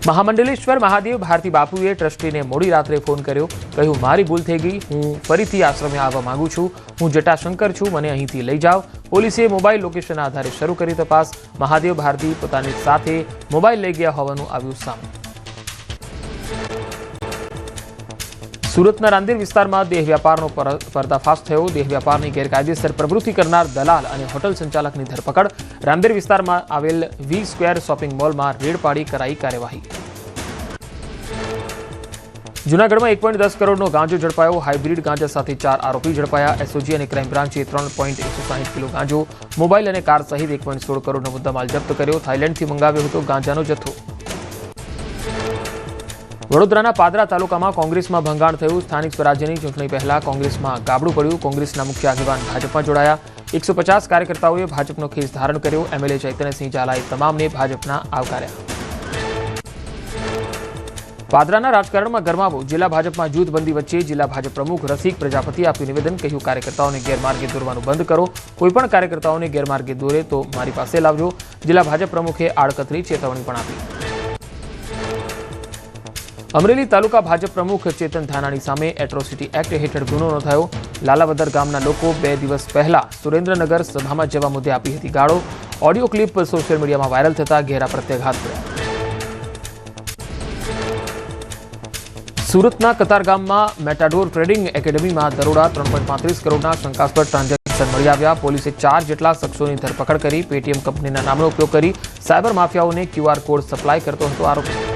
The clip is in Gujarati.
મહામંડલેશ્વર મહાદેવ ભારતી બાપુએ ટ્રસ્ટીને મોડી રાત્રે ફોન કર્યો, કહ્યું મારી ભૂલ થઈ ગઈ, હું ફરીથી આશ્રમે આવવા માંગુ છું, હું જટાશંકર છું, મને અહીંથી લઈ જાઓ। પોલીસે મોબાઈલ લોકેશનના આધારે શરૂ કરી તપાસ। મહાદેવ ભારતી પોતાની સાથે મોબાઈલ લઈ ગયા હોવાનું આવ્યું સામે। સુરતના રાંદેર વિસ્તારમાં દેહ વ્યાપારનો પર્દાફાશ થયો। દેહ વ્યાપારની ગેરકાયદેસર પ્રવૃત્તિ કરનાર દલાલ અને હોટલ સંચાલકની ધરપકડ। રાંદેર વિસ્તારમાં આવેલ વી સ્ક્વેર શોપિંગ મોલમાં રેડ પાડી કરાઈ કાર્યવાહી। જૂનાગઢમાં 1.10 કરોડનો ગાંજો ઝડપાયો। હાઇબ્રિડ ગાંજા સાથે 4 આરોપી ઝડપાયા। એસઓજી અને ક્રાઇમ બ્રાન્ચે 3.160 કિલો ગાંજો, મોબાઈલ અને કાર સહિત 1.16 કરોડનો મુદ્દામાલ જપ્ત કર્યો। થાઇલેન્ડથી મંગાવ્યો હતો ગાંજાનો જથ્થો। વડોદરાના પાદરા તાલુકામાં કોંગ્રેસમાં ભંગાણ થયું। સ્થાનિક સ્વરાજ્યની ચૂંટણી પહેલા કોંગ્રેસમાં ગાબડું પડ્યું। કોંગ્રેસના મુખ્ય આગેવાન ભાજપમાં જોડાયા। 150 કાર્યકર્તાઓએ ભાજપનો ખેસ ધારણ કર્યો। એમએલએ ચૈતન્યસિંહ ઝાલાએ તમામને ભાજપના આવકાર્યા। પાદરાના રાજકારણમાં ગરમાવો। જિલ્લા ભાજપમાં જૂથબંધી વચ્ચે જિલ્લા ભાજપ પ્રમુખ રસિક પ્રજાપતિએ આપ્યું નિવેદન, કહ્યું કાર્યકર્તાઓને ગેરમાર્ગે દોરવાનું બંધ કરો। કોઈપણ કાર્યકર્તાઓને ગેરમાર્ગે દોરે તો મારી પાસે લાવજો। જિલ્લા ભાજપ પ્રમુખે આડકતરી ચેતવણી પણ આપી। અમરેલી તાલુકા ભાજપ પ્રમુખ ચેતન ધાનાણી સામે એટ્રોસિટી એક્ટ હેઠળ ગુનો નોંધાયો। લાલાવદર ગામના લોકો 2 દિવસ પહેલા સુરેન્દ્રનગર સભામાં જવા મુદ્દે આપી હતી ગાળો। ઓડિયો ક્લિપ સોશિયલ મીડિયામાં વાયરલ થતા ઘેરા પ્રત્યાઘાત પડ્યા। સુરતના કતારગામમાં મેટાડોર ટ્રેડિંગ એકેડમીમાં દરોડા। 3.35 કરોડના શંકાસ્પદ ટ્રાન્ઝેક્શન મળી આવ્યા। પોલીસે 4 જેટલા શખ્સોની ધરપકડ કરી। પેટીએમ કંપનીના નામનો ઉપયોગ કરી સાયબર માફિયાઓને QR કોડ સપ્લાય કરતો હતો આરોપી।